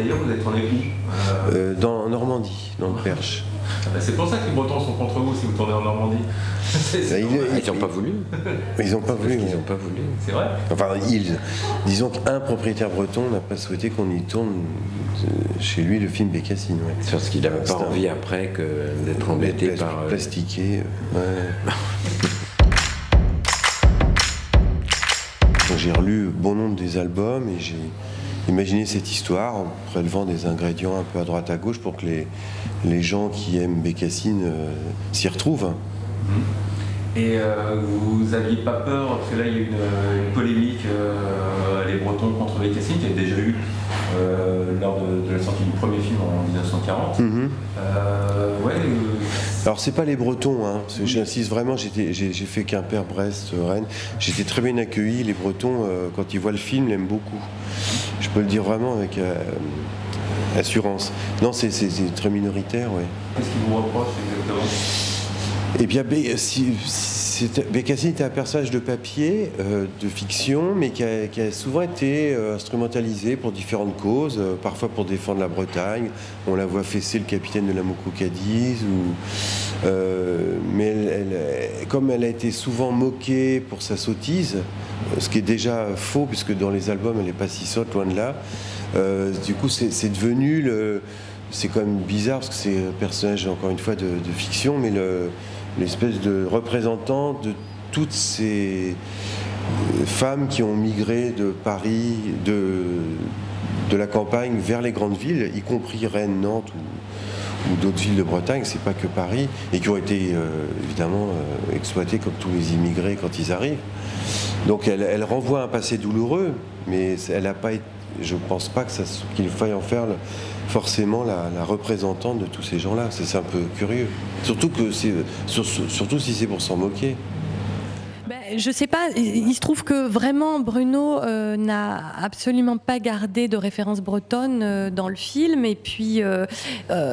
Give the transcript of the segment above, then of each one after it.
d'ailleurs, vous êtes tourné où En Normandie, dans le Perche. C'est pour ça que les Bretons sont contre vous si vous tournez en Normandie. Ils n'ont pas voulu. Ils n'ont pas voulu. Ils n'ont pas voulu. C'est vrai. Enfin, disons qu'un propriétaire breton n'a pas souhaité qu'on y tourne chez lui le film Bécassine. Ouais. Parce qu'il n'avait pas envie après d'être embêté par... Plastiqué. Ouais. J'ai relu bon nombre des albums et j'ai imaginé cette histoire en prélevant des ingrédients un peu à droite à gauche pour que les gens qui aiment Bécassine s'y retrouvent. Et vous n'aviez pas peur, parce que là il y a eu une polémique, les Bretons contre Bécassine, qui a déjà eu lors de la sortie du premier film en 1940. Alors c'est pas les Bretons, hein, j'insiste vraiment, j'ai fait Quimper, Brest, Rennes, j'étais très bien accueilli, les Bretons quand ils voient le film l'aiment beaucoup. Je peux le dire vraiment avec assurance. Non, c'est très minoritaire, ouais. Qu'est-ce qu'ils vous reprochent exactement? Eh bien, Bécassine était un personnage de papier, de fiction, mais qui a souvent été instrumentalisé pour différentes causes, parfois pour défendre la Bretagne. On la voit fesser le capitaine de la Moko Cadiz, mais comme elle a été souvent moquée pour sa sottise, ce qui est déjà faux, puisque dans les albums, elle n'est pas si sotte, loin de là, du coup, c'est devenu c'est quand même bizarre, parce que c'est un personnage, encore une fois, de fiction, mais l'espèce de représentant de toutes ces femmes qui ont migré de Paris, de la campagne vers les grandes villes, y compris Rennes, Nantes ou d'autres villes de Bretagne, c'est pas que Paris, et qui ont été évidemment exploitées comme tous les immigrés quand ils arrivent. Donc elle renvoie un passé douloureux, mais elle n'a pas été, je pense pas qu'il faille en faire forcément la représentante de tous ces gens-là. C'est un peu curieux. Surtout si c'est pour s'en moquer. Je sais pas, il se trouve que vraiment Bruno n'a absolument pas gardé de référence bretonne dans le film, et puis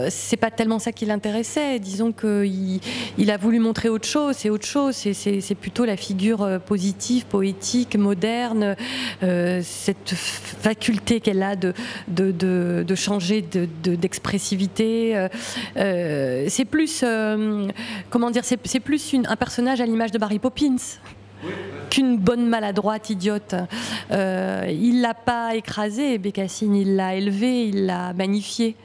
c'est pas tellement ça qui l'intéressait. Disons qu'il a voulu montrer autre chose, c'est plutôt la figure positive, poétique, moderne, cette faculté qu'elle a de changer d'expressivité. C'est plus, comment dire, c'est plus un personnage à l'image de Mary Poppins. Qu'une bonne maladroite idiote. Il l'a pas écrasée, Bécassine, il l'a élevée, il l'a magnifiée.